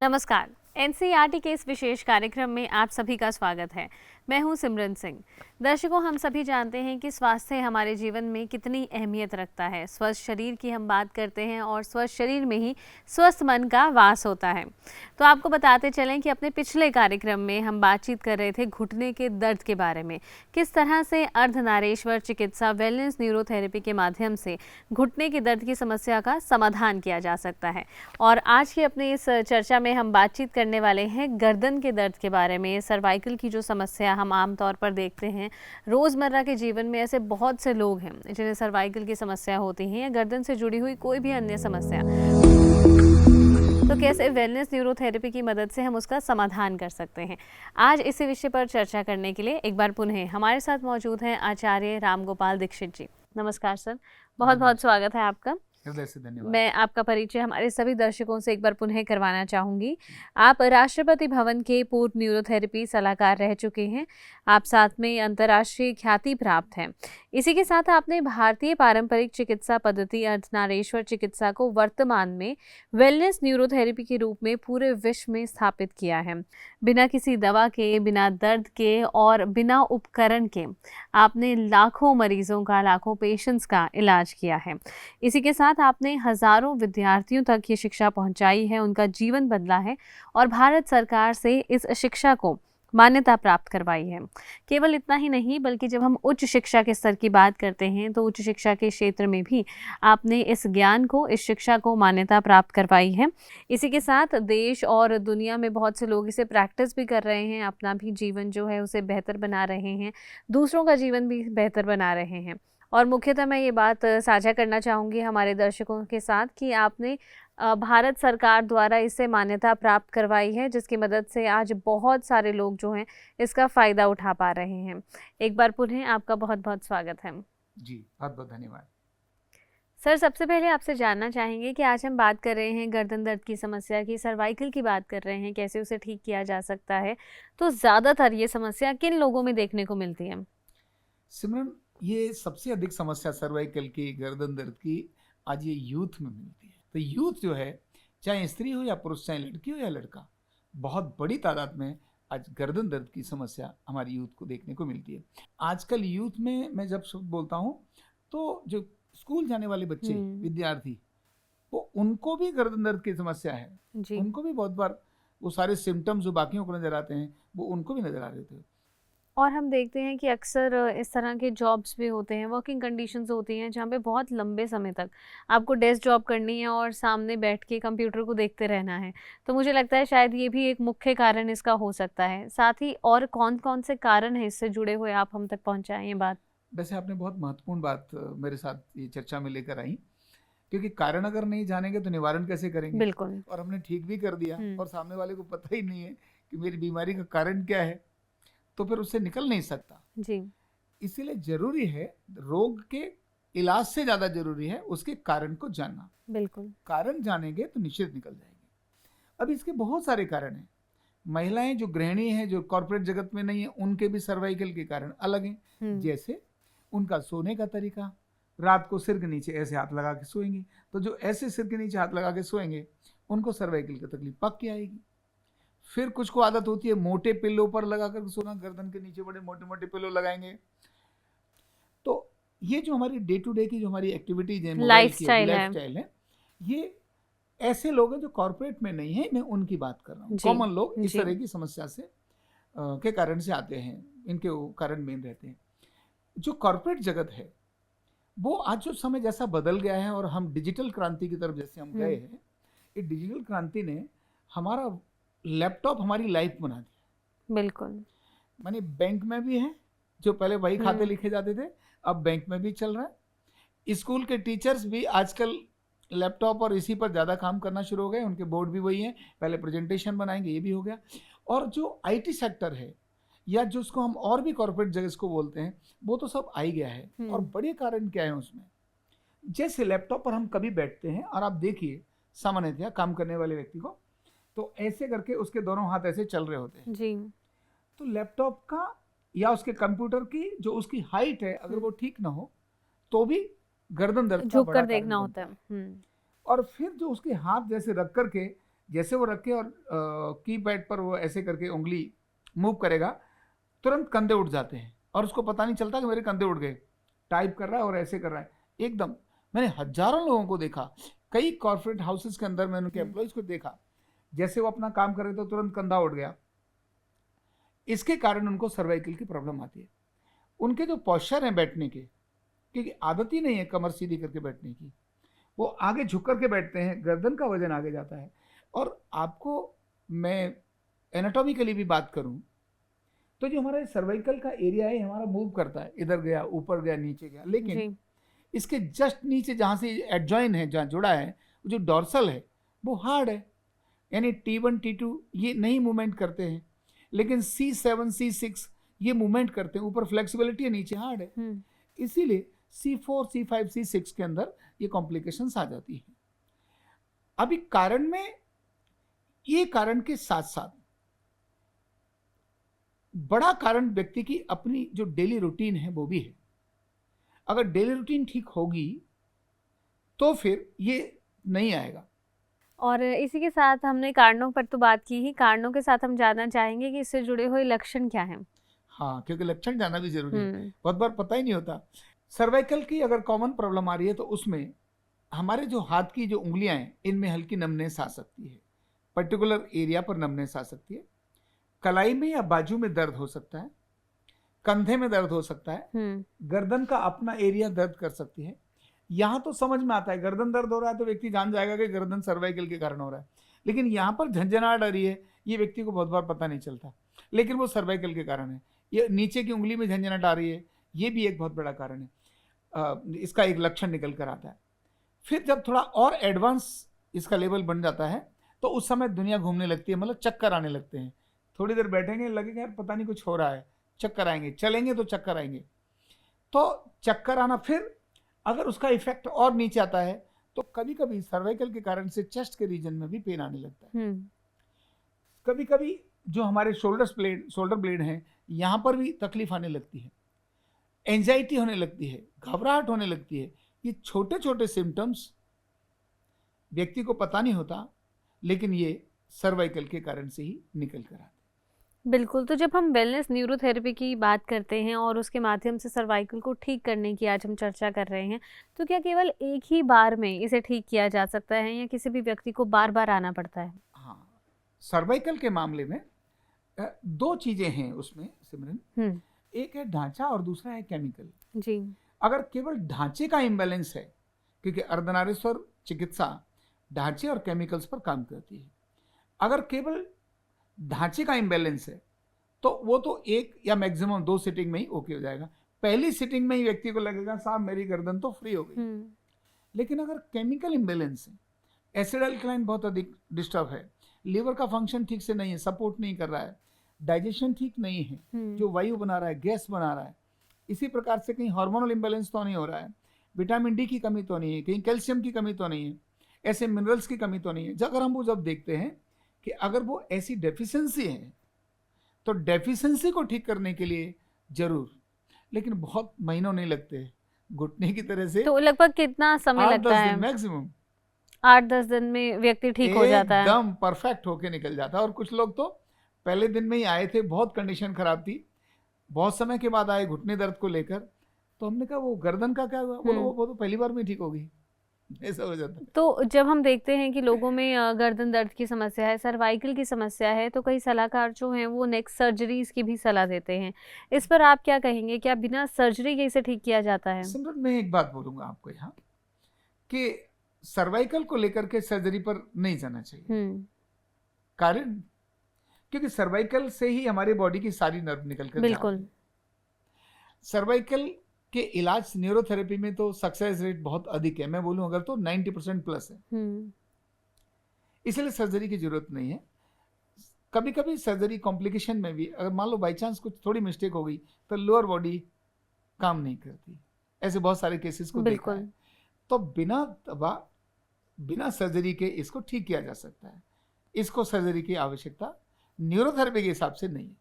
नमस्कार। एनसीईआरटी के इस विशेष कार्यक्रम में आप सभी का स्वागत है। मैं हूं सिमरन सिंह। दर्शकों, हम सभी जानते हैं कि स्वास्थ्य हमारे जीवन में कितनी अहमियत रखता है। स्वस्थ शरीर की हम बात करते हैं और स्वस्थ शरीर में ही स्वस्थ मन का वास होता है। तो आपको बताते चलें कि अपने पिछले कार्यक्रम में हम बातचीत कर रहे थे घुटने के दर्द के बारे में, किस तरह से अर्धनारेश्वर चिकित्सा वेलनेस न्यूरोथेरेपी के माध्यम से घुटने के दर्द की समस्या का समाधान किया जा सकता है। और आज की अपनी इस चर्चा में हम बातचीत करने वाले हैं गर्दन के दर्द के बारे में। सर्वाइकल की जो समस्या हम आमतौर पर देखते हैं रोज़मर्रा के जीवन में, ऐसे बहुत से लोग हैं जिन्हें सर्वाइकल की समस्या होती है या गर्दन से जुड़ी हुई कोई भी अन्य समस्या, तो कैसे वेलनेस न्यूरोथेरेपी की मदद से हम उसका समाधान कर सकते हैं। आज इसी विषय पर चर्चा करने के लिए एक बार पुनः हमारे साथ मौजूद हैं आचार्य रामगोपाल दीक्षित जी। नमस्कार सर, बहुत बहुत स्वागत है आपका। हृदय से धन्यवाद। मैं आपका परिचय हमारे सभी दर्शकों से एक बार पुनः करवाना चाहूँगी। आप राष्ट्रपति भवन के पूर्व न्यूरोथेरेपी सलाहकार रह चुके हैं। आप साथ में अंतर्राष्ट्रीय ख्याति प्राप्त हैं। इसी के साथ आपने भारतीय पारंपरिक चिकित्सा पद्धति अर्धनारेश्वर चिकित्सा को वर्तमान में वेलनेस न्यूरोथेरेपी के रूप में पूरे विश्व में स्थापित किया है। बिना किसी दवा के, बिना दर्द के और बिना उपकरण के आपने लाखों मरीजों का, लाखों पेशेंट्स का इलाज किया है। इसी के साथ आपने हजारों विद्यार्थियों तक ये शिक्षा पहुंचाई है, उनका जीवन बदला है और भारत सरकार से इस शिक्षा को मान्यता प्राप्त करवाई है। केवल इतना ही नहीं, बल्कि जब हम उच्च शिक्षा के स्तर की बात करते हैं तो उच्च शिक्षा के क्षेत्र में भी आपने इस ज्ञान को, इस शिक्षा को मान्यता प्राप्त करवाई है। इसी के साथ देश और दुनिया में बहुत से लोग इसे प्रैक्टिस भी कर रहे हैं, अपना भी जीवन जो है उसे बेहतर बना रहे हैं, दूसरों का जीवन भी बेहतर बना रहे हैं। और मुख्यतः मैं ये बात साझा करना चाहूँगी हमारे दर्शकों के साथ कि आपने भारत सरकार द्वारा इसे मान्यता प्राप्त करवाई है, जिसकी मदद से आज बहुत सारे लोग जो हैं इसका फ़ायदा उठा पा रहे हैं। एक बार पुनः आपका बहुत बहुत स्वागत है। जी, बहुत बहुत धन्यवाद। सर, सबसे पहले आपसे जानना चाहेंगे कि आज हम बात कर रहे हैं गर्दन दर्द की समस्या की, सर्वाइकल की बात कर रहे हैं, कैसे उसे ठीक किया जा सकता है। तो ज़्यादातर ये समस्या किन लोगों में देखने को मिलती है? सिमरन, ये सबसे अधिक समस्या सर्वाइकल की, गर्दन दर्द की आज ये यूथ में मिलती है। तो यूथ जो है, चाहे स्त्री हो या पुरुष, चाहे लड़की हो या लड़का, बहुत बड़ी तादाद में आज गर्दन दर्द की समस्या हमारी यूथ को देखने को मिलती है। आजकल यूथ में मैं जब शब्द बोलता हूँ तो जो स्कूल जाने वाले बच्चे, विद्यार्थी, वो उनको भी गर्दन दर्द की समस्या है जी। उनको भी बहुत बार वो सारे सिम्टम्स जो बाकियों को नजर आते हैं वो उनको भी नजर आ रहे थे। और हम देखते हैं कि अक्सर इस तरह के जॉब्स भी होते हैं, वर्किंग कंडीशंस होती हैं जहाँ पे बहुत लंबे समय तक आपको डेस्क जॉब करनी है और सामने बैठ के कंप्यूटर को देखते रहना है। तो मुझे लगता है शायद ये भी एक मुख्य कारण इसका हो सकता है। साथ ही और कौन कौन से कारण हैं इससे जुड़े हुए, आप हम तक पहुँचाएँ ये बात। वैसे आपने बहुत महत्वपूर्ण बात मेरे साथ ये चर्चा में लेकर आई, क्योंकि कारण अगर नहीं जानेंगे तो निवारण कैसे करेंगे। बिल्कुल। और हमने ठीक भी कर दिया और सामने वाले को पता ही नहीं है कि मेरी बीमारी का कारण क्या है, तो फिर उससे निकल नहीं सकता जी। इसीलिए जरूरी है, रोग के इलाज से ज्यादा जरूरी है उसके कारण को जानना। बिल्कुल। कारण जानेंगे तो निश्चित निकल जाएंगे। अब इसके बहुत सारे कारण हैं। महिलाएं जो गृहिणी हैं, जो कॉर्पोरेट जगत में नहीं है, उनके भी सर्वाइकल के कारण अलग हैं। जैसे उनका सोने का तरीका, रात को सिर के नीचे ऐसे हाथ लगा के सोएंगे, तो जो ऐसे सिर के नीचे हाथ लगा के सोएंगे उनको सर्वाइकल की तकलीफ पक्की आएगी। फिर कुछ को आदत होती है मोटे पिल्लों पर लगा कर सोना, गर्दन के नीचे बड़े मोटे मोटे पिल्लो लगाएंगे। तो ये जो हमारी डे टू डे की जो हमारी एक्टिविटीज है, लाइफस्टाइल है, ये ऐसे लोग हैं जो कॉर्पोरेट में नहीं है, मैं उनकी बात कर रहा हूँ। कॉमन लोग इस तरह की समस्या से के कारण से आते हैं, इनके कारण मेन रहते हैं। जो कॉर्पोरेट जगत है वो आज जो समय जैसा बदल गया है और हम डिजिटल क्रांति की तरफ जैसे हम गए हैं, ये डिजिटल क्रांति ने हमारा लैपटॉप हमारी लाइफ बना दिया। बिल्कुल। माने बैंक में भी है, जो पहले वही खाते लिखे जाते थे अब बैंक में भी चल रहा है। स्कूल के टीचर्स भी आजकल लैपटॉप और इसी पर ज़्यादा काम करना शुरू हो गए, उनके बोर्ड भी वही हैं, पहले प्रेजेंटेशन बनाएंगे, ये भी हो गया। और जो आईटी सेक्टर है या जो उसको हम और भी कॉर्पोरेट जगह को बोलते हैं, वो तो सब आ ही गया है। और बड़े कारण क्या है उसमें, जैसे लैपटॉप पर हम कभी बैठते हैं और आप देखिए सामान्यतः काम करने वाले व्यक्ति को तो ऐसे करके उसके दोनों हाथ ऐसे चल रहे होते हैं जी। तो लैपटॉप का या उसके कंप्यूटर की जो उसकी हाइट है, अगर वो ठीक ना हो तो भी गर्दन दर्द का बड़ा कारण देखना होता है। और फिर जो उसके हाथ जैसे रख करके जैसे वो रखे और कीपैड पर वो ऐसे करके उंगली मूव करेगा, तुरंत कंधे उठ जाते हैं और उसको पता नहीं चलता कि मेरे कंधे उठ गए। टाइप कर रहा है और ऐसे कर रहा है एकदम। मैंने हजारों लोगों को देखा, कई कॉर्पोरेट हाउसेस के अंदर मैंने उनके एम्प्लॉइज को देखा, जैसे वो अपना काम कर रहे थे तुरंत कंधा उठ गया। इसके कारण उनको सर्वाइकल की प्रॉब्लम आती है। उनके जो पोस्चर है बैठने के, क्योंकि आदत ही नहीं है कमर सीधी करके बैठने की, वो आगे झुक करके बैठते हैं, गर्दन का वजन आगे जाता है। और आपको मैं एनाटॉमिकली भी बात करूं तो जो हमारा सर्वाइकल का एरिया है हमारा मूव करता है, इधर गया, ऊपर गया, नीचे गया, लेकिन इसके जस्ट नीचे जहां से एडजॉइन है, जहां जुड़ा है, जो डॉर्सल है वो हार्ड है, यानी T1 T2 ये नहीं मूवमेंट करते हैं, लेकिन C7 C6 ये मूवमेंट करते हैं। ऊपर फ्लेक्सिबिलिटी है, नीचे हार्ड है, इसीलिए C4 C5 C6 के अंदर ये कॉम्प्लिकेशंस आ जाती हैं। अभी कारण में ये कारण के साथ साथ बड़ा कारण व्यक्ति की अपनी जो डेली रूटीन है वो भी है। अगर डेली रूटीन ठीक होगी तो फिर ये नहीं आएगा। और इसी के साथ हमने कारणों पर तो बात की ही, कारणों के साथ हम जानना चाहेंगे कि इससे जुड़े हुए लक्षण क्या हैं। हाँ, क्योंकि लक्षण जानना भी जरूरी है, बहुत बार पता ही नहीं होता। सर्वाइकल की अगर कॉमन प्रॉब्लम आ रही है तो उसमें हमारे जो हाथ की जो उंगलियां हैं इनमें हल्की नमनेस आ सकती है, पर्टिकुलर एरिया पर नमनेस आ सकती है, कलाई में या बाजू में दर्द हो सकता है, कंधे में दर्द हो सकता है, गर्दन का अपना एरिया दर्द कर सकती है। यहाँ तो समझ में आता है गर्दन दर्द हो रहा है तो व्यक्ति जान जाएगा कि गर्दन सर्वाइकल के कारण हो रहा है, लेकिन यहाँ पर झंझनाहट आ रही है ये व्यक्ति को बहुत बार पता नहीं चलता, लेकिन वो सर्वाइकल के कारण है। ये नीचे की उंगली में झंझनाहट आ रही है, ये भी एक बहुत बड़ा कारण है, इसका एक लक्षण निकल कर आता है। फिर जब थोड़ा और एडवांस इसका लेवल बन जाता है तो उस समय दुनिया घूमने लगती है, मतलब चक्कर आने लगते हैं। थोड़ी देर बैठेंगे लगेगा यार पता नहीं कुछ हो रहा है, चक्कर आएंगे, चलेंगे तो चक्कर आएंगे, तो चक्कर आना। फिर अगर उसका इफेक्ट और नीचे आता है तो कभी कभी सर्वाइकल के कारण से चेस्ट के रीजन में भी पेन आने लगता है। कभी कभी जो हमारे शोल्डर ब्लेड हैं यहाँ पर भी तकलीफ आने लगती है, एंजाइटी होने लगती है, घबराहट होने लगती है। ये छोटे छोटे सिम्टम्स व्यक्ति को पता नहीं होता, लेकिन ये सर्वाइकल के कारण से ही निकल कर आते हैं। बिल्कुल। तो जब हम वेलनेस न्यूरोथेरेपी की बात करते हैं और उसके माध्यम से सर्वाइकल को ठीक करने की आज हम चर्चा कर रहे हैं, तो क्या केवल एक ही बार में इसे ठीक किया जा सकता है या किसी भी व्यक्ति को बार बार आना पड़ता है? हाँ, सर्वाइकल के मामले में दो चीजें हैं उसमें सिमरन, एक है ढांचा और दूसरा है केमिकल जी। अगर केवल ढांचे का इम्बैलेंस है, क्योंकि अर्धनारीश्वर चिकित्सा ढांचे और केमिकल्स पर काम करती है, अगर केवल ढांचे का इम्बैलेंस है तो वो तो एक या मैक्सिमम 2 सिटिंग में ही ओके हो जाएगा। पहली सिटिंग में ही व्यक्ति को लगेगा साहब मेरी गर्दन तो फ्री हो गई। लेकिन अगर केमिकल इम्बैलेंस है, एसिड अल्कलाइन बहुत अधिक डिस्टर्ब है, लीवर का फंक्शन ठीक से नहीं है, सपोर्ट नहीं कर रहा है, डाइजेशन ठीक नहीं है, जो वायु बना रहा है गैस बना रहा है, इसी प्रकार से कहीं हार्मोनल इम्बैलेंस तो नहीं हो रहा है, विटामिन डी की कमी तो नहीं है, कहीं कैल्शियम की कमी तो नहीं है, ऐसे मिनरल्स की कमी तो नहीं है। अगर हम वो जब देखते हैं कि अगर वो ऐसी डेफिशिएंसी है तो डेफिशिएंसी को ठीक करने के लिए जरूर, लेकिन बहुत महीनों नहीं लगते, घुटने की तरह से। तो लगभग कितना समय लगता है? मैक्सिमम 8-10 दिन में व्यक्ति ठीक हो जाता है, एकदम परफेक्ट होके निकल जाता है। और कुछ लोग तो पहले दिन में ही आए थे, बहुत कंडीशन खराब थी, बहुत समय के बाद आए घुटने दर्द को लेकर, तो हमने कहा वो गर्दन का क्या हुआ, वो तो पहली बार में ठीक होगी, ऐसा हो जाता है। तो जब हम देखते हैं कि लोगों में गर्दन दर्द की समस्या है, सर्वाइकल की समस्या है, तो कई सलाहकार जो हैं वो नेक सर्जरीज की भी सलाह देते हैं, इस पर आप क्या कहेंगे? क्या बिना सर्जरी के इसे ठीक किया जाता है? सिमरन, मैं एक बात बोलूंगा आपको यहाँ कि सर्वाइकल को लेकर के सर्जरी पर नहीं जाना चाहिए। कारण क्योंकि सर्वाइकल से ही हमारी बॉडी की सारी नर्व निकल कर बिल्कुल। सर्वाइकल के इलाज न्यूरोथेरेपी में तो सक्सेस रेट बहुत अधिक है, मैं बोलूं अगर तो 90% प्लस है, इसलिए सर्जरी की जरूरत नहीं है। कभी कभी सर्जरी कॉम्प्लिकेशन में भी अगर मान लो बाई चांस कुछ थोड़ी मिस्टेक हो गई तो लोअर बॉडी काम नहीं करती, ऐसे बहुत सारे केसेस को देखा है। तो बिना सर्जरी के इसको ठीक किया जा सकता है, इसको सर्जरी की आवश्यकता न्यूरोथेरेपी के हिसाब से नहीं है।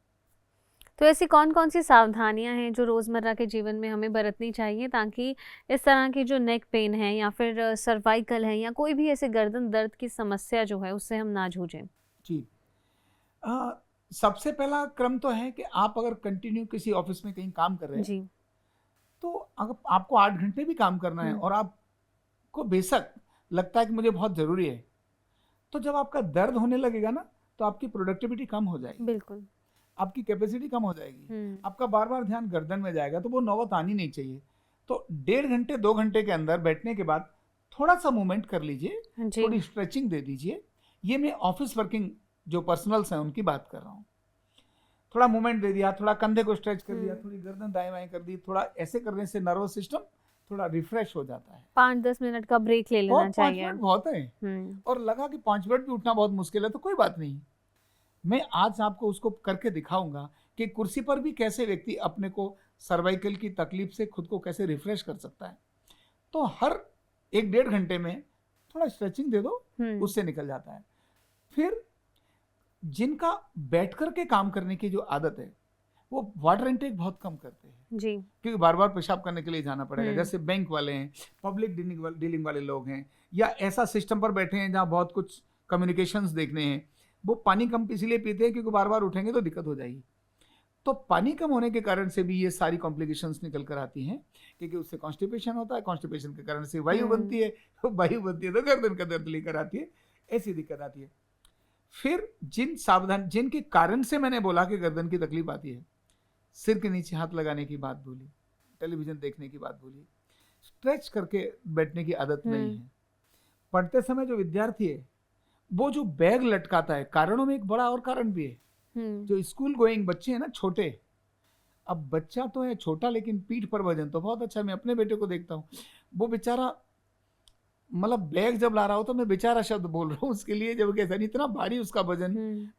तो ऐसी कौन कौन सी सावधानियां हैं जो रोज़मर्रा के जीवन में हमें बरतनी चाहिए ताकि इस तरह की जो नेक पेन है या फिर सर्वाइकल है या कोई भी ऐसे गर्दन दर्द की समस्या जो है उससे हम ना जूझें? जी, सबसे पहला क्रम तो है कि आप अगर कंटिन्यू किसी ऑफिस में कहीं काम कर रहे हैं जी। तो अगर आपको 8 घंटे भी काम करना है और आपको बेशक लगता है कि मुझे बहुत ज़रूरी है, तो जब आपका दर्द होने लगेगा ना तो आपकी प्रोडक्टिविटी कम हो जाएगी, बिल्कुल। आपकी कैपेसिटी कम हो जाएगी, आपका बार बार ध्यान गर्दन में जाएगा, तो वो नौबत आनी नहीं चाहिए। तो 1.5 घंटे 2 घंटे के अंदर बैठने के बाद थोड़ा सा मूवमेंट कर लीजिए, थोड़ी स्ट्रेचिंग दे दीजिए। ये मैं ऑफिस वर्किंग जो पर्सनल्स हैं उनकी बात कर रहा हूँ। थोड़ा मूवमेंट दे दिया, थोड़ा कंधे को स्ट्रेच कर दिया, थोड़ी गर्दन दाएं बाएं कर दी, थोड़ा ऐसे करने से नर्वस सिस्टम थोड़ा रिफ्रेश हो जाता है। 5-10 मिनट का ब्रेक ले लेना चाहिए। 5 मिनट बहुत है। और लगा कि 5 मिनट भी उठना बहुत मुश्किल है तो कोई बात नहीं, मैं आज आपको उसको करके दिखाऊंगा कि कुर्सी पर भी कैसे व्यक्ति अपने को सर्वाइकल की तकलीफ से खुद को कैसे रिफ्रेश कर सकता है। तो हर 1-1.5 घंटे में थोड़ा स्ट्रेचिंग दे दो, उससे निकल जाता है। फिर जिनका बैठ करके काम करने की जो आदत है वो वाटर इनटेक बहुत कम करते हैं जी, क्योंकि बार बार पेशाब करने के लिए जाना पड़ेगा। जैसे बैंक वाले हैं, पब्लिक डीलिंग वाले लोग हैं, या ऐसा सिस्टम पर बैठे हैं जहाँ बहुत कुछ कम्युनिकेशंस देखने हैं, वो पानी कम इसलिए पीते हैं क्योंकि बार बार उठेंगे तो दिक्कत हो जाएगी। तो पानी कम होने के कारण से भी ये सारी कॉम्प्लिकेशंस निकल कर आती हैं, क्योंकि उससे कॉन्स्टिपेशन होता है, कॉन्स्टिपेशन के कारण से वायु बनती है, वायु बनती है तो गर्दन का दर्द लेकर आती है, ऐसी दिक्कत आती है। फिर जिनके कारण से मैंने बोला कि गर्दन की तकलीफ आती है, सिर के नीचे हाथ लगाने की बात बोली, टेलीविजन देखने की बात बोली, स्ट्रेच करके बैठने की आदत नहीं है। पढ़ते समय जो विद्यार्थी है वो जो बैग लटकाता है, कारणों में एक बड़ा और कारण भी है, जो स्कूल गोइंग बच्चे हैं ना छोटे, अब बच्चा तो है छोटा लेकिन पीठ पर वजन तो बहुत अच्छा। मैं अपने बेटे को देखता हूँ, वो बेचारा मतलब बैग जब ला रहा हो तो मैं बेचारा शब्द बोल रहा हूँ उसके लिए, जब कैसा नहीं इतना भारी उसका वजन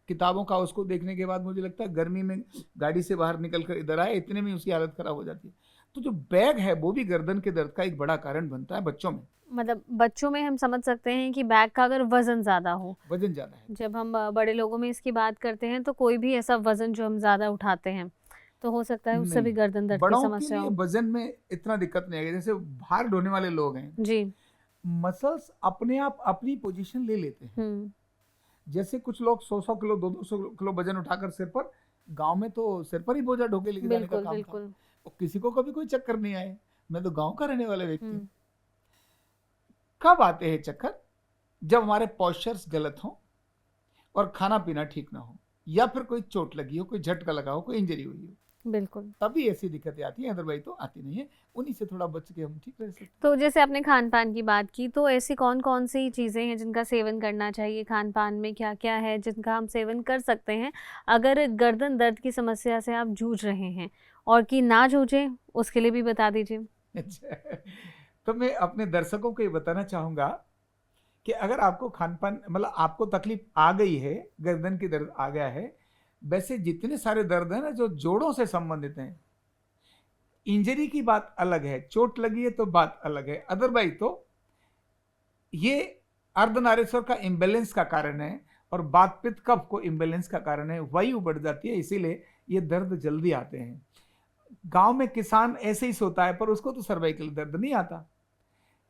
किताबों का, उसको देखने के बाद मुझे लगता है गर्मी में गाड़ी से बाहर निकल कर इधर आए इतने में उसकी हालत खराब हो जाती है। तो जो बैग है वो भी गर्दन के दर्द का एक बड़ा कारण बनता है बच्चों में। मतलब बच्चों में हम समझ सकते हैं कि बैग का अगर वजन ज्यादा हो, वजन ज्यादा है। जब हम बड़े लोगों में इसकी बात करते हैं तो कोई भी ऐसा वजन जो हम ज्यादा उठाते हैं तो हो सकता है उससे भी गर्दन दर्द की समस्या हो। वजन में इतना दिक्कत नहीं आएगी। जैसे भार ढोने वाले लोग हैं जी, मसल्स अपने आप अपनी पोजीशन ले लेते हैं। जैसे कुछ लोग 100-100 किलो 200 किलो वजन उठाकर सिर पर, गांव में तो सिर पर ही बोझा ढोके लेके जाने का काम था, और किसी को कभी कोई चक्कर नहीं आए। मैं तो गांव का रहने वाला व्यक्ति। कब आते हैं चक्कर? जब हमारे पॉस्चर्स गलत हो और खाना पीना ठीक ना हो, या फिर कोई चोट लगी हो, कोई झटका लगा हो, कोई इंजरी हुई हो, बिल्कुल, तभी ऐसी दिक्कतें आती हैं, अदरवाइज तो आती नहीं है। उन्हीं से थोड़ा बच के हम ठीक रह सकते हैं। तो जैसे आपने खान पान की बात की, तो ऐसी कौन कौन सी चीज़ें हैं जिनका सेवन करना चाहिए? खान पान में क्या क्या है जिनका हम सेवन कर सकते हैं अगर गर्दन दर्द की समस्या से आप जूझ रहे हैं, और कि ना जूझें उसके लिए भी बता दीजिए। अच्छा, तो मैं अपने दर्शकों को ये बताना चाहूँगा कि अगर आपको खान पान मतलब आपको तकलीफ आ गई है, गर्दन की दर्द आ गया है, वैसे जितने सारे दर्द है ना जो जोड़ों से संबंधित हैं, इंजरी की बात अलग है, चोट लगी है तो बात अलग है, अदरवाइज तो ये अर्धनारीश्वर का इम्बैलेंस का कारण है और बात पित्त कफ को इम्बैलेंस का कारण है। वायु बढ़ जाती है, इसीलिए ये दर्द जल्दी आते हैं। गांव में किसान ऐसे ही सोता है पर उसको तो सर्वाइकल दर्द नहीं आता।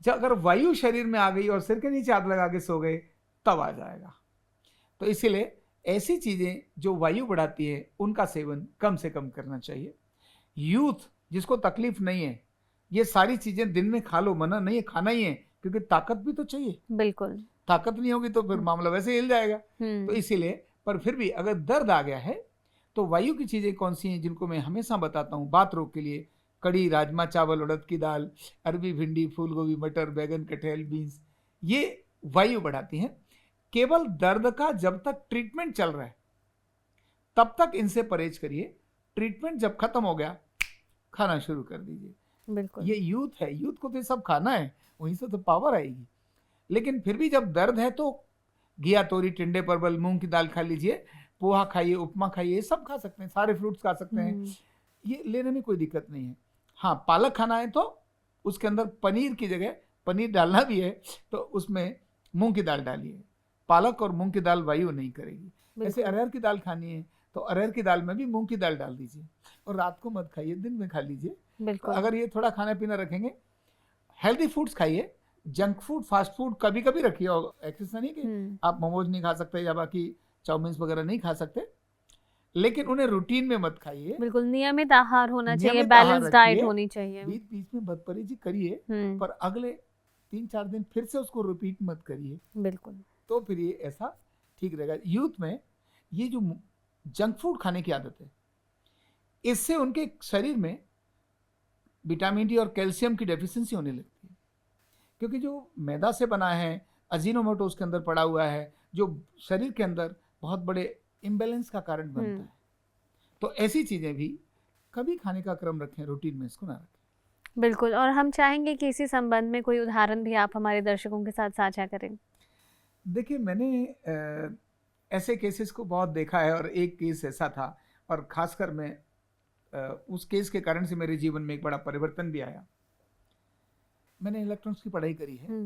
जब अगर वायु शरीर में आ गई और सिर के नीचे हाथ लगा के सो गए तब आ जाएगा। तो इसीलिए ऐसी चीजें जो वायु बढ़ाती है उनका सेवन कम से कम करना चाहिए। यूथ जिसको तकलीफ नहीं है, ये सारी चीजें दिन में खा लो, मना नहीं है, खाना ही है, क्योंकि ताकत भी तो चाहिए। बिल्कुल, ताकत नहीं होगी तो फिर मामला वैसे हिल जाएगा। तो इसीलिए, पर फिर भी अगर दर्द आ गया है तो वायु की चीजें कौन सी हैं जिनको मैं हमेशा बताता हूँ बात रोग के लिए? कड़ी, राजमा चावल, उड़द की दाल, अरबी, भिंडी, फूल गोभी, मटर, बैगन, कटहल, बीन्स, ये वायु बढ़ाती हैं। केवल दर्द का जब तक ट्रीटमेंट चल रहा है तब तक इनसे परहेज करिए। ट्रीटमेंट जब खत्म हो गया खाना शुरू कर दीजिए। बिल्कुल, ये यूथ है, यूथ को तो ये सब खाना है, वहीं से तो पावर आएगी। लेकिन फिर भी जब दर्द है तो घिया, तोरी, टिंडे, परवल, मूंग की दाल खा लीजिए, पोहा खाइए, उपमा खाइए, ये सब खा सकते हैं, सारे फ्रूट्स खा सकते हैं, ये लेने में कोई दिक्कत नहीं है। हाँ, पालक खाना है तो उसके अंदर पनीर की जगह पनीर डालना भी है तो उसमें मूंग की दाल डालिए। पालक और मूंग की दाल वायु नहीं करेगी। ऐसे अरहर की दाल खानी है तो अरहर की दाल में भी मूंग की दाल डाल दीजिए, और रात को मत खाइए, दिन में खा लीजिए। बिल्कुल। तो अगर ये थोड़ा खाना पीना रखेंगे, हेल्दी फूड्स खाइए, जंक फूड फास्ट फूड कभी कभी रखिए, और ऐसा नहीं कि आप मोमोज नहीं खा सकते या बाकी चाउमीन वगैरह नहीं खा सकते, लेकिन उन्हें रूटीन में मत खाइए। बिल्कुल नियमित आहार होना चाहिए, नियमित आहार बैलेंस डाइट रखिए, होनी चाहिए। बीच बीच में बदपरहेजी करिए, पर अगले 3-4 दिन फिर से उसको रिपीट मत करिए। बिल्कुल। तो फिर ये ऐसा ठीक रहेगा। यूथ में ये जो जंक फूड खाने की आदत है, इससे उनके शरीर में विटामिन डी और कैल्शियम की डेफिशिएंसी होने लगती है, क्योंकि जो मैदा से बना है, अजीनोमोटो उसके अंदर पड़ा हुआ है, जो शरीर के अंदर बहुत बड़े इम्बैलेंस का कारण बनता है। तो ऐसी चीजें भी कभी खाने का क्रम रखें, रूटीन में इसको ना रखें। बिल्कुल, और हम चाहेंगे कि इसी संबंध में कोई उदाहरण भी आप हमारे दर्शकों के साथ साझा करें। देखिए, मैंने ऐसे केसेस को बहुत देखा है, और एक केस ऐसा था, और खासकर मैं उस केस के कारण से मेरे जीवन में एक बड़ा परिवर्तन भी आया। मैंने इलेक्ट्रॉनिक्स की पढ़ाई करी है,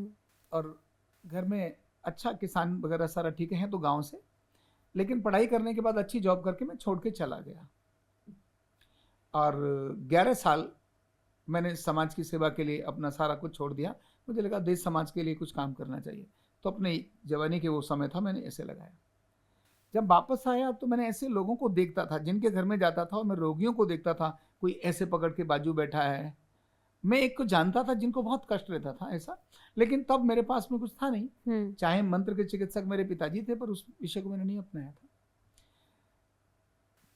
और घर में अच्छा किसान वगैरह सारा ठीक है तो गांव से, लेकिन पढ़ाई करने के बाद अच्छी जॉब करके मैं छोड़ के चला गया, और 11 साल मैंने समाज की सेवा के लिए अपना सारा कुछ छोड़ दिया। मुझे लगा देश समाज के लिए कुछ काम करना चाहिए, तो अपने जवानी के वो समय था, मैंने ऐसे लगाया। जब वापस आया तो मैंने ऐसे लोगों को देखता था, जिनके घर में जाता था, और मैं रोगियों को देखता था, कोई ऐसे पकड़ के बाजू बैठा है। मैं एक को जानता था जिनको बहुत कष्ट रहता था ऐसा, लेकिन तब मेरे पास में कुछ था नहीं। चाहे मंत्र के चिकित्सक मेरे पिताजी थे, पर उस विषय को मैंने नहीं अपनाया था।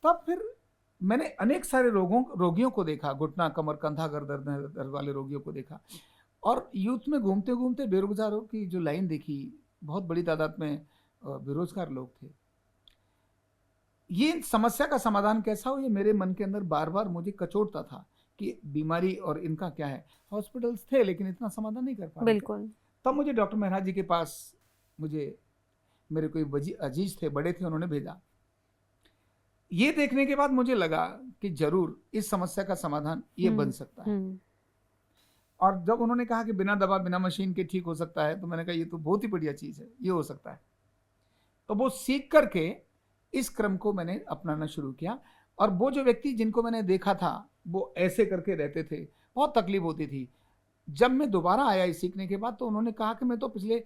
तब फिर मैंने अनेक सारे रोगियों को देखा, घुटना कमर कंधा दर्द वाले रोगियों को देखा, और यूथ में घूमते घूमते बेरोजगारों की जो लाइन देखी, बहुत बड़ी तादाद में बेरोजगार लोग थे। ये समस्या का समाधान कैसा हो, ये मेरे मन के अंदर बार बार मुझे कचोटता था कि बीमारी और इनका क्या है। हॉस्पिटल्स थे, लेकिन इतना समाधान नहीं कर पा रहे थे। तब मुझे डॉक्टर महराज जी के पास, मुझे मेरे कोई अजीज थे, बड़े थे, उन्होंने भेजा। ये देखने के बाद मुझे लगा कि जरूर इस समस्या का समाधान ये बन सकता है। और जब उन्होंने कहा कि बिना दवा बिना मशीन के ठीक हो सकता है, तो मैंने कहा ये तो बहुत ही बढ़िया चीज है, ये हो सकता है। तो वो सीख करके इस क्रम को मैंने अपनाना शुरू किया, और वो जो व्यक्ति जिनको मैंने देखा था वो ऐसे करके रहते थे, बहुत तकलीफ होती थी। जब मैं दोबारा आया इस सीखने के बाद, तो उन्होंने कहा कि मैं तो पिछले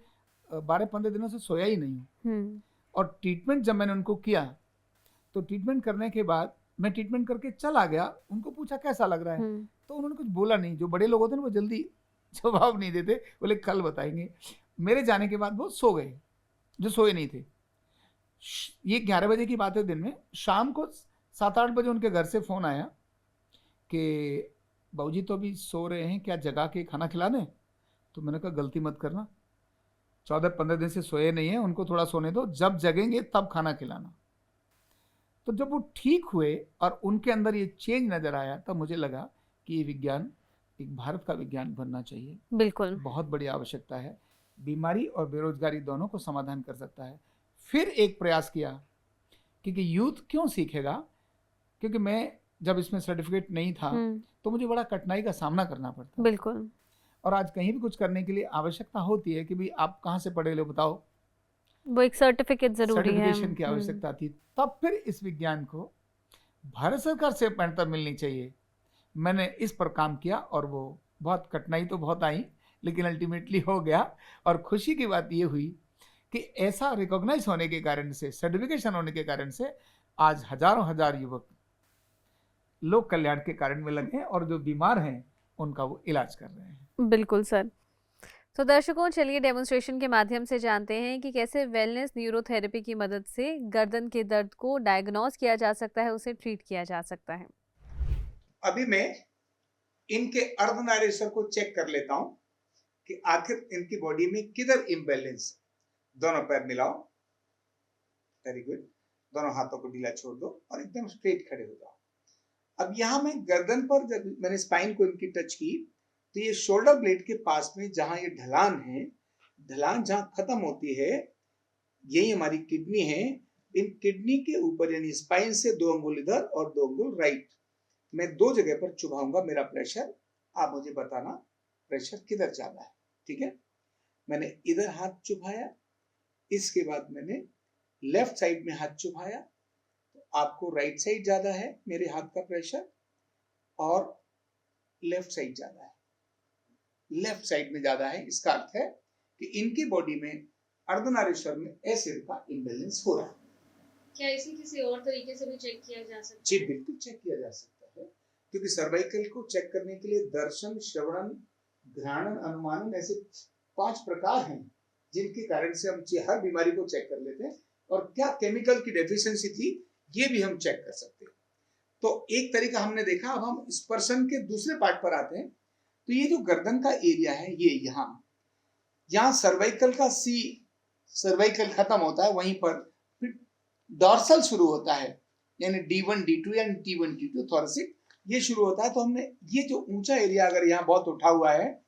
12-15 दिनों से सोया ही नहीं हूँ। और ट्रीटमेंट जब मैंने उनको किया, तो ट्रीटमेंट करने के बाद मैं ट्रीटमेंट करके चला गया, उनको पूछा कैसा लग रहा है, तो उन्होंने कुछ बोला नहीं। जो बड़े लोग होते हैं वो जल्दी जवाब नहीं देते, बोले कल बताएंगे। मेरे जाने के बाद वो सो गए, जो सोए नहीं थे। ये 11 बजे की बात है दिन में। शाम को 7-8 बजे उनके घर से फोन आया कि बाबूजी तो अभी सो रहे हैं, क्या जगा के खाना खिला दें? तो मैंने कहा गलती मत करना, 14-15 दिन से सोए नहीं है, उनको थोड़ा सोने दो, जब जगेंगे तब खाना खिलाना। तो जब वो ठीक हुए और उनके अंदर ये चेंज नजर आया, तब मुझे लगा कि ये विज्ञान एक भारत का विज्ञान बनना चाहिए। बिल्कुल, बहुत बड़ी आवश्यकता है, बीमारी और बेरोजगारी दोनों को समाधान कर सकता है। फिर एक प्रयास किया, क्योंकि यूथ क्यों सीखेगा, क्योंकि मैं जब इसमें सर्टिफिकेट नहीं था तो मुझे बड़ा कठिनाई का सामना करना पड़ता। बिल्कुल। और आज कहीं भी कुछ करने के लिए आवश्यकता होती है कि भाई आप कहाँ से पढ़े लो बताओ, वो एक सर्टिफिकेट जरूरी है, सर्टिफिकेशन की आवश्यकता थी। तब फिर इस विज्ञान को भारत सरकार से मान्यता मिलनी चाहिए। मैंने इस पर काम किया, और वो बहुत कठिनाई तो बहुत आई, लेकिन अल्टीमेटली हो गया। और खुशी की बात ये हुई कि ऐसा रिकॉग्नाइज होने के कारण से, सर्टिफिकेशन होने के कारण से, आज हजारों हजार युवक लोक कल्याण के कारण में लगे हैं, और जो बीमार हैं उनका वो इलाज कर रहे हैं। बिल्कुल सर। तो दर्शकों, चलिए डेमोन्स्ट्रेशन के माध्यम से जानते हैं कि कैसे वेलनेस न्यूरोथेरेपी की मदद से गर्दन के दर्द को डायग्नोज किया जा सकता है, उसे ट्रीट किया जा सकता है। अभी मैं इनके अर्धनारीश्वर को चेक कर लेता हूं कि आखिर इनकी बॉडी में किधर इम्बैलेंस है। दोनों पैर मिलाओ, वेरी गुड। दोनों हाथों को ढीला छोड़ दो और एकदम स्ट्रेट खड़े हो जाओ। अब यहां मैं गर्दन पर, जब मैंने स्पाइन को इनकी टच की, तो ये शोल्डर ब्लेड के पास में जहां ये ढलान है, ढलान जहां खत्म होती है, यही हमारी किडनी है। इन किडनी के ऊपर यानी स्पाइन से 2 अंगुल इधर और 2 अंगुल राइट, मैं 2 जगह पर चुभाऊंगा मेरा प्रेशर। आप मुझे बताना प्रेशर किधर ज्यादा है, ठीक है? मैंने इधर हाथ चुभाया, इसके बाद मैंने लेफ्ट साइड में हाथ चुभाया। तो आपको राइट साइड ज्यादा है मेरे हाथ का प्रेशर और लेफ्ट साइड ज्यादा है, लेफ्ट साइड में ज्यादा है। इसका अर्थ है कि इनकी बॉडी में अर्धनारीश्वर में एसिड का इम्बैलेंस हो रहा है। क्या इसे किसी और तरीके से भी चेक किया जा सकता है? जी बिल्कुल चेक किया जा सकता है, क्योंकि सर्वाइकल को चेक करने के लिए दर्शन, श्रवणन, घ्राणन, अनुमानन ऐसे 5 प्रकार हैं जिनके कारण से हम हर बीमारी को चेक कर लेते हैं, और क्या केमिकल की डेफिशिएंसी थी ये भी हम चेक कर सकते हैं। तो एक तरीका हमने देखा। अब हम इस पर्सन के दूसरे पार्ट पर आते हैं। तो ये जो गर्दन का एरिया है, ये यहाँ सर्वाइकल का सी, सर्वाइकल खत्म होता है, वहीं पर फिर डॉर्सल शुरू होता है, यानी D1 D2 यानी T1 T2 थोरेसिक ये शुरू होता है। तो हमने ये जो ऊंचा एरिया अगर यहाँ बहुत उठा हुआ है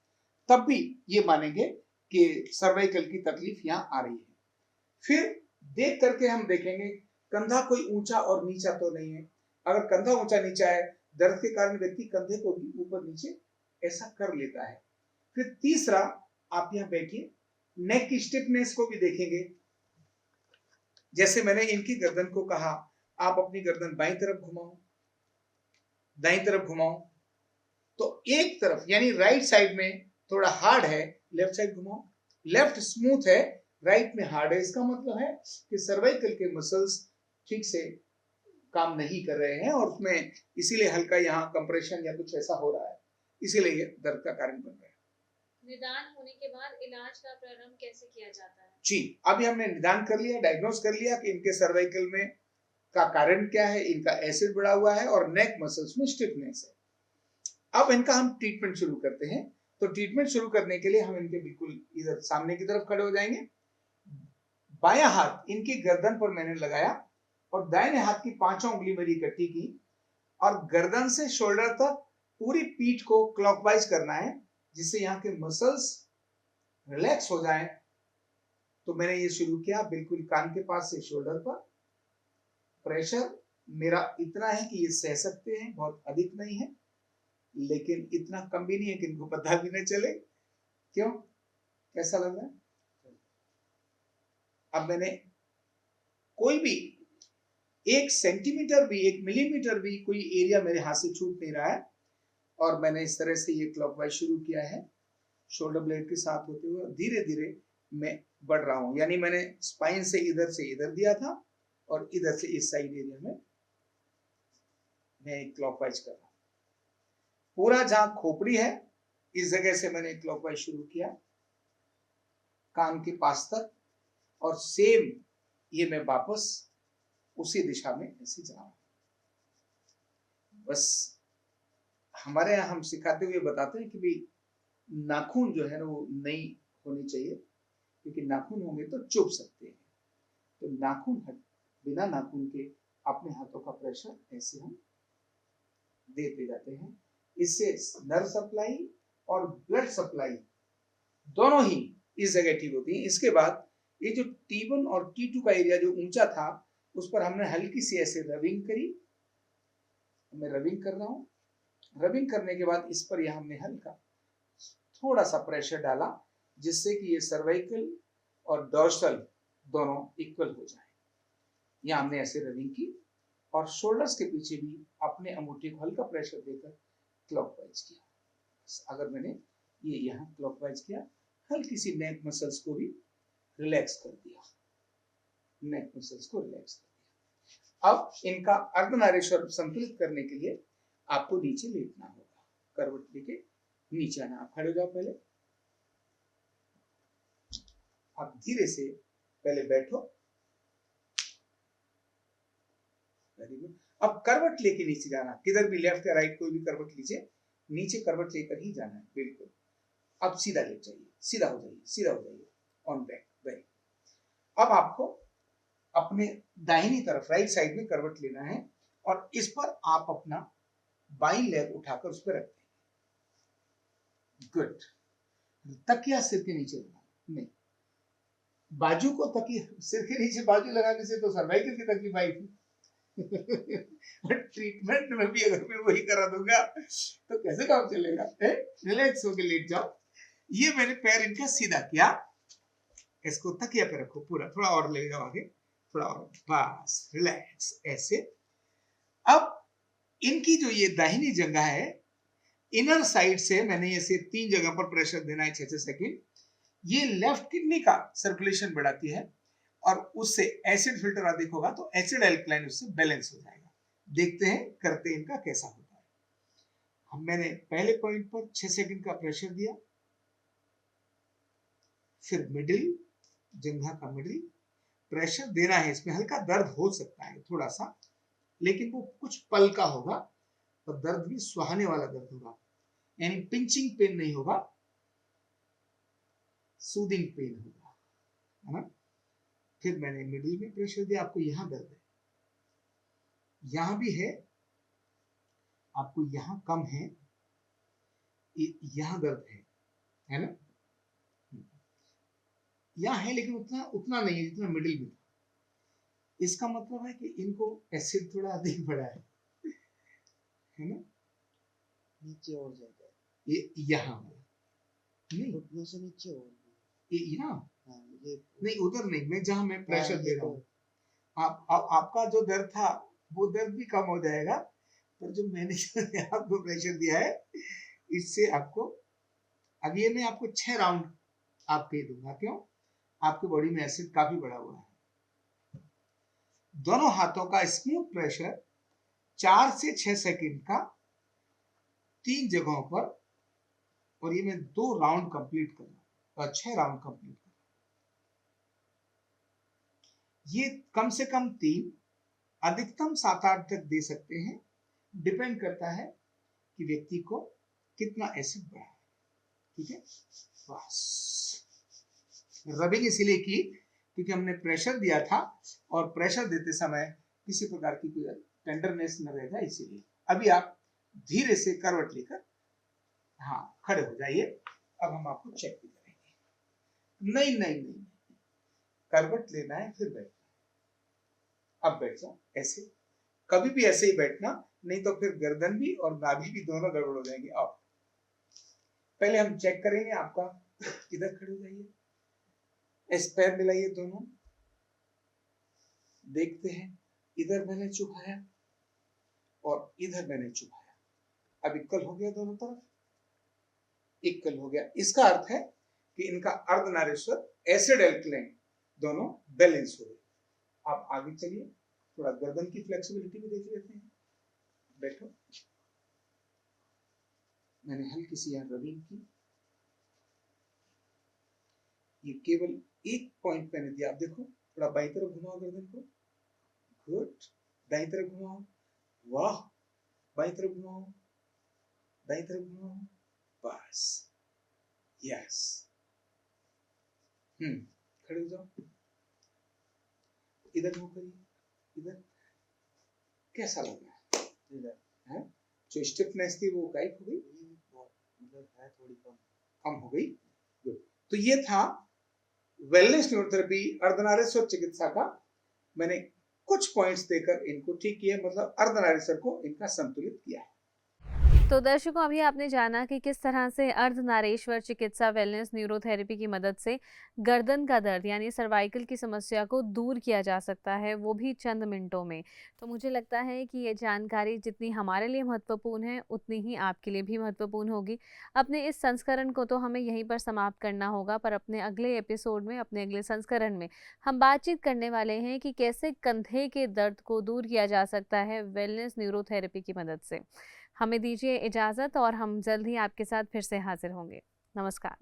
तब भी ये मानेंगे कि सर्वाइकल की तकलीफ यहाँ आ रही है। फिर देख करके हम देखेंगे कंधा कोई ऊंचा और नीचा तो नहीं है। अगर कंधा ऊंचा नीचा है, दर्द के कारण व्यक्ति कंधे को भी ऊपर नीचे ऐसा कर लेता है। फिर तीसरा, आप यहाँ बैठिए, नेक की स्टिफनेस को भी देखेंगे। जैसे मैंने इनकी गर्दन को कहा, आप अपनी गर्दन बाईं तरफ घुमाओ, दाईं तरफ घुमाओ, तो एक तरफ यानी राइट साइड में थोड़ा हार्ड है, लेफ्ट साइड घुमाओ, लेफ्ट स्मूथ है, राइट में हार्ड है। इसका मतलब है कि सर्वाइकल के मसल्स ठीक से काम नहीं कर रहे हैं और उसमें इसीलिए हल्का यहाँ कंप्रेशन या कुछ ऐसा हो रहा है, इसीलिए ये दर्द का कारण बन रहा है। निदान होने के बाद इलाज का प्रारंभ कैसे किया जाता है? जी, अभी हमने निदान कर लिया, डायग्नोस कर लिया कि इनके सर्वाइकल में का कारण क्या है, इनका एसिड बढ़ा हुआ है और नेक मसल्स में स्टिफनेस है। अब इनका हम ट्रीटमेंट शुरू करते हैं। तो ट्रीटमेंट शुरू करने के लिए हम इनके बिल्कुल इधर सामने की तरफ खड़े हो जाएंगे। बायां हाथ इनकी गर्दन पर मैंने लगाया और दाहिने हाथ की 5 उंगली मेरी इकट्ठी की और गर्दन से शोल्डर तक पूरी पीठ को क्लॉकवाइज करना है, जिससे यहाँ के मसल्स रिलैक्स हो जाएं। तो मैंने ये शुरू किया, बिल्कुल कान के पास से शोल्डर पर। प्रेशर मेरा इतना है कि ये सह सकते हैं, बहुत अधिक नहीं है लेकिन इतना कम भी नहीं है कि इनको पता भी न चले। क्यों, कैसा लग रहा है? अब मैंने कोई भी 1 सेंटीमीटर भी, 1 मिलीमीटर भी कोई एरिया मेरे हाथ से छूट नहीं रहा है और मैंने इस तरह से ये क्लॉकवाइज शुरू किया है, शोल्डर ब्लेड के साथ होते हुए धीरे धीरे मैं बढ़ रहा हूं। यानी मैंने स्पाइन से इधर दिया था और इधर से इस साइड एरिया में मैं क्लॉकवाइज कर रहा हूं। पूरा जहां खोपड़ी है इस जगह से मैंने क्लॉकवाइज शुरू किया कान के पास तक, और सेम ये मैं वापस उसी दिशा में ऐसे जा रहा हूं। बस हमारे यहाँ हम सिखाते हुए बताते हैं कि भाई नाखून जो है ना वो नहीं होनी चाहिए, क्योंकि नाखून होंगे तो चुभ सकते हैं। तो नाखून बिना नाखून के अपने हाथों का प्रेशर ऐसे हम देते जाते हैं। इससे नर्व सप्लाई और ब्लड सप्लाई दोनों ही इस जगह ठीक होती है। इसके बाद ये जो T1 और T2 का एरिया जो ऊंचा था उस पर हमने हल्की सी ऐसे रबिंग करी। मैं रबिंग कर रहा हूं। रबिंग करने के बाद इस पर यहां हमने हल्का थोड़ा सा प्रेशर डाला, जिससे कि ये सर्वाइकल और डॉर्सल दोनों इक्वल हो जाए। यहाँ हमने ऐसे रबिंग की और शोल्डर्स के पीछे भी अपने अंगूठे को हल्का प्रेशर देकर क्लॉकवाइज किया। अगर मैंने ये यहाँ क्लॉकवाइज किया, हल्की सी नेक मसल्स को भी रिलैक्स कर दिया, नेक मसल्स को रिलैक्स कर दिया। अब इनका अर्धनारीश्वर संतुलित करने के लिए आपको नीचे लेटना होगा, करवट लेके नीचे आना। आप खड़े हो जाओ, पहले आप धीरे से पहले बैठो। Very good. अब करवट लेके नीचे जाना, किधर भी लेफ्ट या राइट कोई भी करवट लीजिए, नीचे करवट लेकर ही जाना है। बिल्कुल। अब सीधा लेट जाइए, सीधा हो जाइए, सीधा हो जाइए, ऑन बैक। वेरी। अब आपको अपने दाहिनी तरफ राइट साइड में करवट लेना है और इस पर आप अपना बाईं लेग उठाकर उस पर रख देंगे। गुड। तकिया सिर के नीचे लगाना नहीं, बाजू को तकिया सिर के नीचे बाजू लगाने से तो सर्वाइकल की तकलीफ आई थी। ट्रीटमेंट में भी अगर मैं वही करा दूंगा तो कैसे काम चलेगा? रिलैक्स होकर लेट जाओ। ये मैंने पैर इनका सीधा किया, इसको तकिया पे रखो पूरा, थोड़ा और ले जाओ आगे, थोड़ा और, बस रिलैक्स ऐसे। अब इनकी जो ये दाहिनी जगह है, इनर साइड से मैंने ऐसे 3 जगह पर प्रेशर देना है 6-6 सेकंड। ये लेफ्ट किडनी का सर्कुलेशन बढ़ाती है और उससे एसिड फिल्टर अधिक होगा तो एसिड एल्कलाइन उससे बैलेंस हो जाएगा। देखते हैं करते इनका कैसा होता है। अब मैंने पहले पॉइंट पर 6 सेकंड का प्रेशर दिया, फिर मिडिल जंघा का मिडिल प्रेशर देना है। इसमें हल्का दर्द हो सकता है थोड़ा सा, लेकिन वो कुछ पल का होगा और दर्द भी सुहाने वाला दर्द होगा, यानी पिंचिंग पेन नहीं होगा, सूदिंग पेन होगा, है ना। फिर मैंने मिडिल में प्रेशर दिया, आपको यहां दर्द है, यहां भी है, आपको यहां कम है, यहां दर्द है ना, यहां है लेकिन उतना उतना नहीं है जितना मिडिल में था। इसका मतलब है कि इनको एसिड थोड़ा अधिक बढ़ा है ना। नीचे और जाता है, ये यहाँ नहीं, घुटनों से नीचे और ये यहाँ हाँ, ये नहीं, उधर नहीं, मैं जहाँ मैं प्रेशर हाँ, दे रहा हूँ। आपका जो दर्द था वो दर्द भी कम हो जाएगा, पर जो मैंने आपको प्रेशर दिया है इससे आपको, अब ये मैं आपको 6 राउंड आपके दूंगा। क्यों? आपकी बॉडी में एसिड काफी बढ़ा हुआ है। दोनों हाथों का स्मूथ प्रेशर 4 से 6 सेकंड का 3 जगहों पर, और ये मैं 2 राउंड कंप्लीट कर रहा हूं और 6 राउंड कंप्लीट कर रहा हूं। ये कम से कम 3, अधिकतम 7-8 तक दे सकते हैं, डिपेंड करता है कि व्यक्ति को कितना एसिड बढ़ा है। ठीक है, बस रबिंग इसीलिए की क्योंकि हमने प्रेशर दिया था और प्रेशर देते समय किसी प्रकार की कोई टेंडरनेस न रहेगा, इसीलिए। अभी आप धीरे से करवट लेकर हाँ खड़े हो जाइए। अब हम आपको चेक भी करेंगे। नहीं नहीं नहीं, करवट लेना है फिर बैठना। अब बैठ जाओ ऐसे, कभी भी ऐसे ही बैठना, नहीं तो फिर गर्दन भी और नाभि भी दोनों गड़बड़ हो जाएंगे। अब पहले हम चेक करेंगे आपका, इधर खड़े हो जाइए, इस पैर मिलाइए दोनों, देखते हैं। इधर मैंने चुभाया और इधर मैंने चुभाया, अब इक्वल हो गया दोनों तरफ, इक्वल हो गया। इसका अर्थ है कि इनका अर्धनारीश्वर एसिड एल्कलाइन दोनों बैलेंस हो गए। आप आगे चलिए, थोड़ा गर्दन की फ्लेक्सिबिलिटी भी देख लेते हैं। बैठो, मैंने हल्की सी यहाँ रबिंग की, ये केवल एक पॉइंट मैंने दिया। आप देखो, थोड़ा बाईं तरफ घुमाओ गर्दन को, गुड, दाईं तरफ घुमाओ, वाह, बाईं तरफ घुमाओ, दाईं तरफ घुमाओ, बस, यस। खड़े हो जाओ, इधर मुंह करिए, इधर। कैसा लग रहा है? इधर है जो स्टिफनेस थी वो गायब हो गई, मतलब है थोड़ी कम हो गई। गुड। तो ये था वेलनेस न्यूरोथेरेपी अर्धनारीश्वर चिकित्सा का। मैंने कुछ पॉइंट्स देकर इनको ठीक किया, मतलब अर्धनारीश्वर को इनका संतुलित किया है। तो दर्शकों, अभी आपने जाना कि किस तरह से अर्धनारीश्वर चिकित्सा वेलनेस न्यूरोथेरेपी की मदद से गर्दन का दर्द यानी सर्वाइकल की समस्या को दूर किया जा सकता है, वो भी चंद मिनटों में। तो मुझे लगता है कि ये जानकारी जितनी हमारे लिए महत्वपूर्ण है उतनी ही आपके लिए भी महत्वपूर्ण होगी। अपने इस संस्करण को तो हमें यहीं पर समाप्त करना होगा, पर अपने अगले एपिसोड में, अपने अगले संस्करण में हम बातचीत करने वाले हैं कि कैसे कंधे के दर्द को दूर किया जा सकता है वेलनेस न्यूरोथेरेपी की मदद से। हमें दीजिए इजाज़त और हम जल्द ही आपके साथ फिर से हाजिर होंगे। नमस्कार।